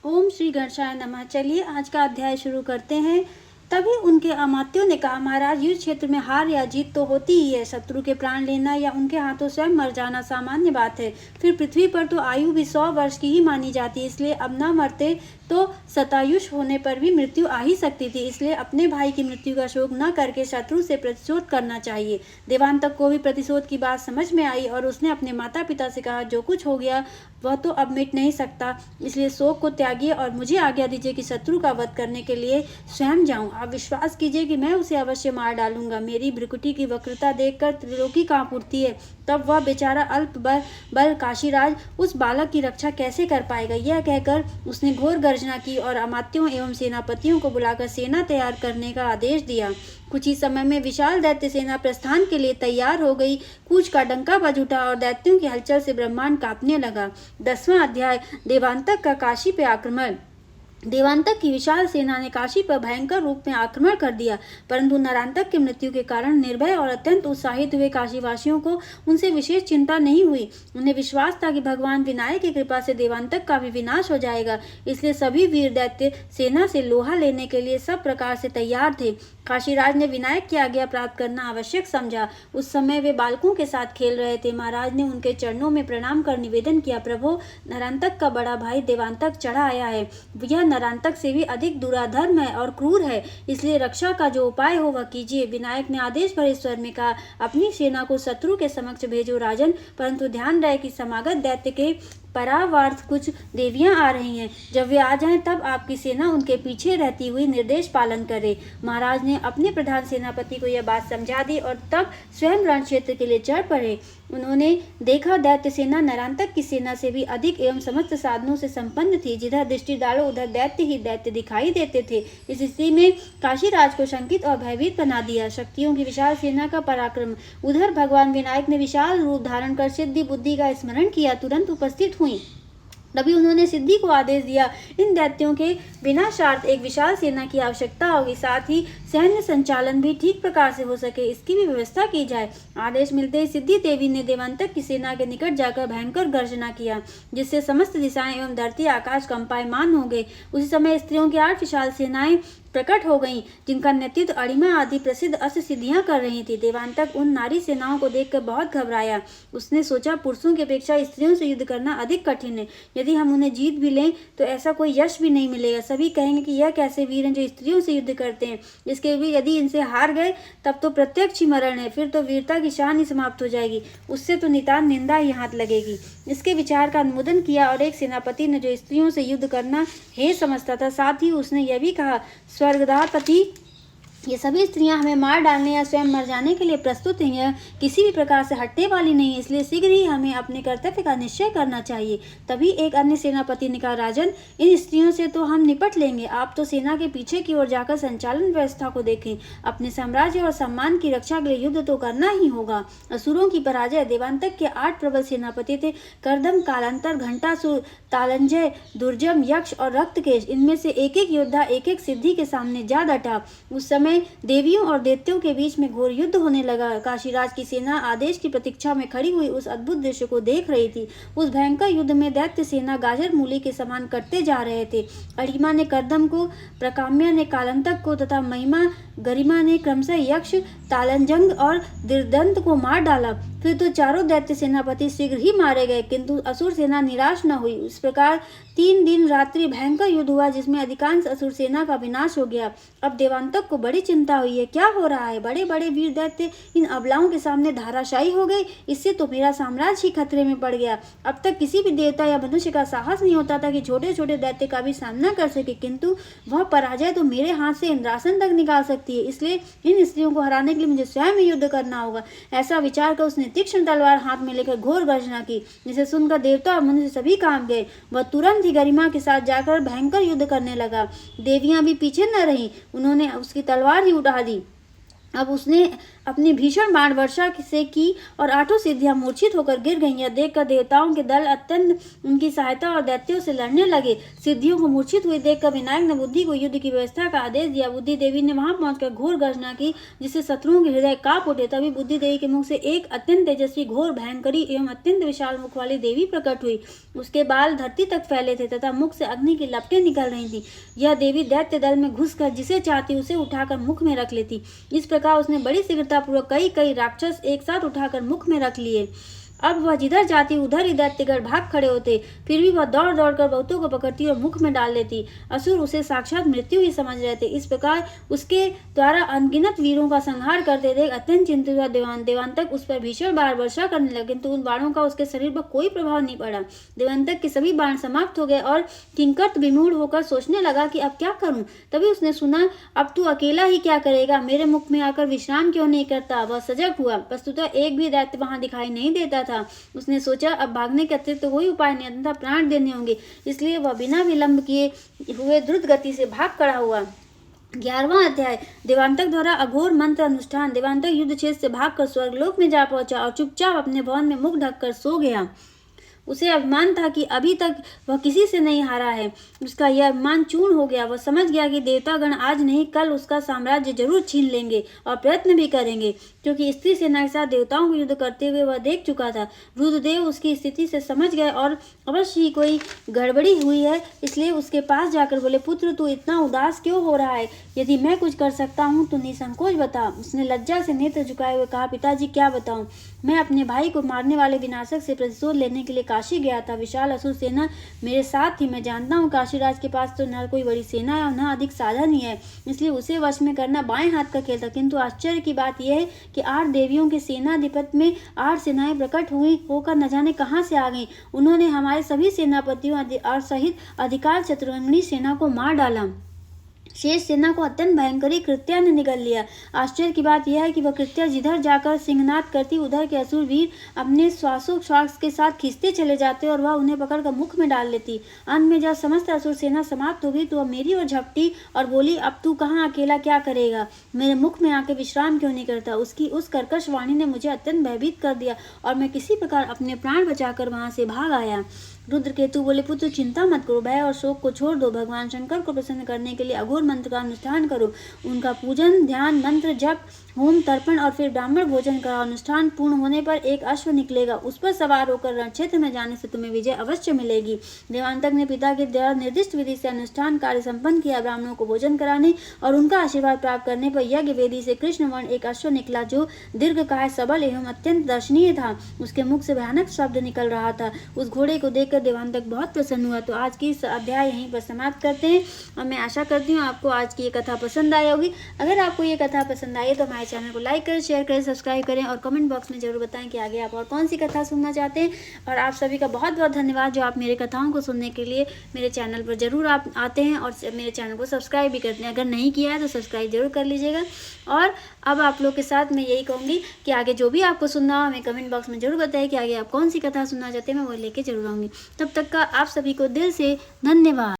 ओम श्री गणेशाय नमः। चलिए आज का अध्याय शुरू करते हैं। तभी उनके अमात्यों ने कहा, महाराज, युद्ध क्षेत्र में हार या जीत तो होती ही है। शत्रु के प्राण लेना या उनके हाथों स्वयं मर जाना सामान्य बात है। फिर पृथ्वी पर तो आयु भी 100 वर्ष की ही मानी जाती है, इसलिए अब न मरते तो शतायुष होने पर भी मृत्यु आ ही सकती थी। इसलिए अपने भाई की मृत्यु का शोक न करके शत्रु से प्रतिशोध करना चाहिए। देवांतक को भी प्रतिशोध की बात समझ में आई और उसने अपने माता पिता से कहा, जो कुछ हो गया वह तो अब मिट नहीं सकता, इसलिए शोक को त्यागिए और मुझे आज्ञा दीजिए कि शत्रु का वध करने के लिए स्वयं जाऊं। आप विश्वास कीजिए कि मैं उसे अवश्य मार डालूंगा। मेरी भ्रुकुटी की वक्रता देखकर त्रिलोकी कांप उठती है। तब वह बेचारा अल्प बल काशीराज उस बालक की रक्षा कैसे कर पाएगा। यह कहकर उसने घोर गर्जना की और अमात्यों एवं सेनापतियों को बुलाकर सेना तैयार करने का आदेश दिया। कुछ ही समय में विशाल दैत्य सेना प्रस्थान के लिए तैयार हो गई। कूच का डंका बज उठा और दैत्यों की हलचल से ब्रह्मांड कांपने लगा। 10वां अध्याय, देवांतक का काशी पे आक्रमण। देवांतक की विशाल सेना ने काशी पर भयंकर रूप में आक्रमण कर दिया, परंतु नरांतक की मृत्यु के कारण निर्भय और अत्यंत उत्साहित हुए काशीवासियों को उनसे विशेष चिंता नहीं हुई। उन्हें विश्वास था कि भगवान विनायक की कृपा से देवांतक का भी विनाश हो जाएगा। इसलिए सभी वीर दैत्य सेना से लोहा लेने के लिए सब प्रकार से तैयार थे। काशीराज ने विनायक की आज्ञा प्राप्त करना आवश्यक समझा। उस समय वे बालकों के साथ खेल रहे थे। महाराज ने उनके चरणों में प्रणाम कर निवेदन किया, प्रभु, नरांतक का बड़ा भाई देवांतक चढ़ा आया है। यह नरांतक से भी अधिक दुराधर्म है और क्रूर है, इसलिए रक्षा का जो उपाय हो वह कीजिए। विनायक ने आदेश भरे स्वर में कहा, अपनी सेना को शत्रु के समक्ष भेजो राजन, परंतु ध्यान रहे कि समागत दैत्य के परावार्थ कुछ देवियां आ रही हैं। जब वे आ जाएं तब आपकी सेना उनके पीछे रहती हुई निर्देश पालन करे। महाराज ने अपने प्रधान सेनापति को यह बात समझा दी और तब स्वयं रण क्षेत्र के लिए चढ़ पड़े। उन्होंने देखा दैत्य सेना नरांतक की सेना से भी अधिक एवं समस्त साधनों से संपन्न थी। जिधर दृष्टि डालो उधर दैत्य ही दैत्य दिखाई देते थे। इस स्थिति में काशीराज को शंकित और भयभीत बना दिया। शक्तियों की विशाल सेना का पराक्रम। उधर भगवान विनायक ने विशाल रूप धारण कर सिद्धि बुद्धि का स्मरण किया, तुरंत उपस्थित हुई। तभी उन्होंने सिद्धि को आदेश दिया, इन दैत्यों के विनाशार्थ एक विशाल सेना की आवश्यकता होगी, साथ ही सैन्य संचालन भी ठीक प्रकार से हो सके, इसकी भी व्यवस्था की जाए। आदेश मिलते ही सिद्धि देवी ने देवांतक की सेना के निकट जाकर भयंकर गर्जना किया, जिससे समस्त दिशाएं एवं धरती आकाश कंपायमान हो गए। उसी समय स्त्रियों की 8 विशाल सेनाएं प्रकट हो गईं, जिनका नेतृत्व अरिमा आदि प्रसिद्ध अस्त्र सिद्धियां कर रही थी। देवांतक उन नारी सेनाओं को देखकर बहुत घबराया। उसने सोचा, पुरुषों की अपेक्षा स्त्रियों से युद्ध करना अधिक कठिन है। यदि हम उन्हें जीत भी लें तो ऐसा कोई यश भी नहीं मिलेगा। सभी कहेंगे कि यह कैसे वीर हैं जो स्त्रियों से युद्ध करते हैं। इसके भी यदि इनसे हार गए तब तो प्रत्यक्ष ही मरण है, फिर तो वीरता की शान ही समाप्त हो जाएगी। उससे तो नितान निंदा ही हाथ लगेगी। इसके विचार का अनुमोदन किया और एक सेनापति ने जो स्त्रियों से युद्ध करना हे समझता था, साथ ही उसने यह भी कहा, स्वर्गदापति, ये सभी स्त्रियां हमें मार डालने या स्वयं मर जाने के लिए प्रस्तुत हैं। यह किसी भी प्रकार से हटने वाली नहीं है, इसलिए शीघ्र ही हमें अपने कर्तव्य का निश्चय करना चाहिए। तभी एक अन्य सेनापति ने कहा, राजन, इन स्त्रियों से तो हम निपट लेंगे, आप तो सेना के पीछे की ओर जाकर संचालन व्यवस्था को देखें। अपने साम्राज्य और सम्मान की रक्षा के लिए युद्ध तो करना ही होगा। असुरों की पराजय। देवांतक के 8 प्रबल सेनापति थे, करदम, कालांतर, घंटासुर, तालंजय, दुर्जम, यक्ष और रक्तकेश। इनमें से एक एक योद्धा एक एक सिद्धि के सामने जा डटा। उस समय देवियों और दैत्यों के बीच में घोर युद्ध होने लगा। काशीराज की सेना आदेश की प्रतीक्षा में खड़ी हुई उस अद्भुत दृश्य को देख रही थी। उस भयंकर युद्ध में दैत्य सेना गाजर मूली के समान कटते जा रहे थे। अरिमा ने करदम को, प्रकाम्या ने कालंतक को तथा महिमा गरिमा ने क्रमशः यक्ष, तालंजंग और दिर्दंत को मार डाला। फिर तो चारों दैत्य सेनापति शीघ्र ही मारे गए, किंतु असुर सेना निराश न हुई। इस प्रकार 3 दिन रात्रि भयंकर युद्ध हुआ, जिसमें अधिकांश असुर सेना का विनाश हो गया। अब देवांतक को बड़ी चिंता हुई है, क्या हो रहा है? बड़े बड़े वीर दैत्य इन अबलाओं के सामने धाराशायी हो गए। इससे तो मेरा साम्राज्य ही खतरे में पड़ गया। अब तक किसी भी देवता या मनुष्य का साहस नहीं होता था कि छोटे छोटे दैत्य का भी सामना कर सके, किंतु वह पराजय तो मेरे हाथ से इंद्रासन तक निकाल सकती है। इसलिए इन स्त्रियों को हराने के लिए मुझे स्वयं ही युद्ध करना होगा। ऐसा विचार कर उसने तीक्ष्ण तलवार हाथ में लेकर घोर गर्जना की, जिसे सुनकर देवता और मनुष्य सभी कांप गए। वह तुरंत ही गरिमा के साथ जाकर भयंकर युद्ध करने लगा। देवियां भी पीछे न रहीं, उन्होंने उसकी तलवार ही उठा दी। अब उसने अपनी भीषण बाण वर्षा से की और 8 सिद्धियां मूर्छित होकर गिर गईं। यह देखकर देवताओं के दल अत्यंत उनकी सहायता और दैत्यों से लड़ने लगे। सिद्धियों को मूर्छित हुई देखकर विनायक ने बुद्धि को युद्ध की व्यवस्था का आदेश दिया। बुद्धि देवी ने वहां पहुंचकर घोर गर्जना की, जिससे शत्रुओं के हृदय कांप उठे। तभी बुद्धि देवी के मुख से एक अत्यंत तेजस्वी, घोर, भयंकरी एवं अत्यंत विशाल मुख वाली देवी प्रकट हुई। उसके बाल धरती तक फैले थे तथा मुख से अग्नि की लपटें निकल रही थी। यह देवी दैत्य दल में घुसकर जिसे चाहती उसे उठाकर मुख में रख लेती। इस प्रकार उसने बड़ी शीघ्रतापूर्वक कई राक्षस एक साथ उठाकर मुख में रख लिए। अब वह जिधर जाती उधर ही दैत्यगण भाग खड़े होते, फिर भी वह दौड़ दौड़ कर बहुतों को पकड़ती और मुख में डाल लेती। असुर उसे साक्षात मृत्यु ही समझ रहे थे। इस प्रकार उसके द्वारा अनगिनत वीरों का संहार करते देख अत्यंत चिंतित हुआ देवांतक उस पर भीषण बाण वर्षा करने लगे, किंतु उन बाणों का उसके शरीर पर कोई प्रभाव नहीं पड़ा। देवांतक के सभी बाण समाप्त हो गए और किंकर्त विमूढ़ होकर सोचने लगा कि अब क्या करूं। तभी उसने सुना, अब तू अकेला ही क्या करेगा, मेरे मुख में आकर विश्राम क्यों नहीं करता। वह सजग हुआ। वस्तुतः एक भी दैत्य वहां दिखाई नहीं देता था। उसने सोचा अब भागने के अतिरिक्त कोई उपाय नहीं, अन्यथा प्राण देने होंगे। इसलिए वह बिना विलंब किए हुए द्रुत गति से भाग खड़ा हुआ। 11वां अध्याय देवांतक द्वारा अघोर मंत्र अनुष्ठान। देवांतक युद्ध क्षेत्र से भागकर स्वर्गलोक में जा पहुंचा और चुपचाप अपने भवन में मुख ढककर सो गया। उसे अभिमान था कि अभी तक वह किसी से नहीं हारा है। उसका यह अभिमान चूर्ण हो गया। वह समझ गया कि देवतागण आज नहीं कल उसका साम्राज्य जरूर छीन लेंगे और प्रयत्न भी करेंगे, क्योंकि स्त्री सेना के साथ देवताओं को युद्ध करते हुए वह देख चुका था। रुद्रदेव उसकी स्थिति से समझ गए और अवश्य ही कोई गड़बड़ी हुई है, इसलिए उसके पास जाकर बोले, पुत्र तू इतना उदास क्यों हो रहा है? यदि मैं कुछ कर सकता हूँ तो निसंकोच बता। उसने लज्जा से नेत्र झुकाए हुए कहा, पिताजी क्या बताऊं, मैं अपने भाई को मारने वाले विनाशक से प्रतिशोध लेने के लिए काशी गया था। विशाल असुर सेना मेरे साथ थी। मैं जानता हूँ काशीराज के पास तो न कोई बड़ी सेना है और न अधिक साधन ही है, इसलिए उसे वश में करना बाएं हाथ का खेल था। किंतु आश्चर्य की बात यह है कि 8 देवियों के सेनाधिपति में 8 सेनाएं प्रकट हुई होकर न जाने कहां से आ गईं। उन्होंने हमारे सभी सेनापतियों और सहित अधिकार चतुरंगिणी सेना को मार डाला। शेष सेना को अत्यंत भयंकरी कृत्या ने निगल लिया। आश्चर्य की बात यह है कि वह कृत्या जिधर जाकर सिंहनाद करती, उधर के असुर वीर अपने श्वासोच्छ्वास के साथ खींचते चले जाते और वह उन्हें पकड़कर मुख में डाल लेती। अंत में जब समस्त असुर सेना समाप्त हो गई तो वह मेरी ओर झपटी और बोली, अब तू कहाँ अकेला क्या करेगा, मेरे मुख में आके विश्राम क्यों नहीं करता। उसकी उस कर्कश वाणी ने मुझे अत्यंत भयभीत कर दिया और मैं किसी प्रकार अपने प्राण बचाकर वहां से भाग आया। रुद्रकेतु बोले, पुत्र चिंता मत करो, भय और शोक को छोड़ दो। भगवान शंकर को प्रसन्न करने के लिए अघोर मंत्र का अनुष्ठान करो। उनका पूजन, ध्यान, मंत्र जप, होम, तर्पण और फिर ब्राह्मण भोजन का अनुष्ठान पूर्ण होने पर एक अश्व निकलेगा। उस पर सवार होकर रणक्षेत्र में जाने से तुम्हें विजय अवश्य मिलेगी। देवांतक ने पिता के द्वारा निर्दिष्ट विधि से अनुष्ठान कार्य संपन्न किया। ब्राह्मणों को भोजन कराने और उनका आशीर्वाद प्राप्त करने पर यज्ञ वेदी से कृष्ण वर्ण एक अश्व निकला, जो दीर्घकाय, सबल एवं अत्यंत दर्शनीय था। उसके मुख से भयानक शब्द निकल रहा था। उस घोड़े को देखकर देवांतक बहुत प्रसन्न हुआ। तो आज की इस अध्याय यहीं पर समाप्त करते हैं और मैं आशा करती हूँ आपको आज की ये कथा पसंद आई होगी। अगर आपको ये कथा पसंद आई तो हमारे चैनल को लाइक करें, शेयर करें, सब्सक्राइब करें और कमेंट बॉक्स में जरूर बताएं कि आगे आप और कौन सी कथा सुनना चाहते हैं। और आप सभी का बहुत बहुत धन्यवाद जो आप मेरे कथाओं को सुनने के लिए मेरे चैनल पर जरूर आप आते हैं और मेरे चैनल को सब्सक्राइब भी करते हैं। अगर नहीं किया है तो सब्सक्राइब जरूर कर लीजिएगा। और अब आप लोग के साथ मैं यही कहूँगी कि आगे जो भी आपको सुनना हो हमें कमेंट बॉक्स में जरूर बताएं कि आगे आप कौन सी कथा सुनना चाहते हैं, मैं वो लेके जरूर आऊँगी। तब तक का आप सभी को दिल से धन्यवाद।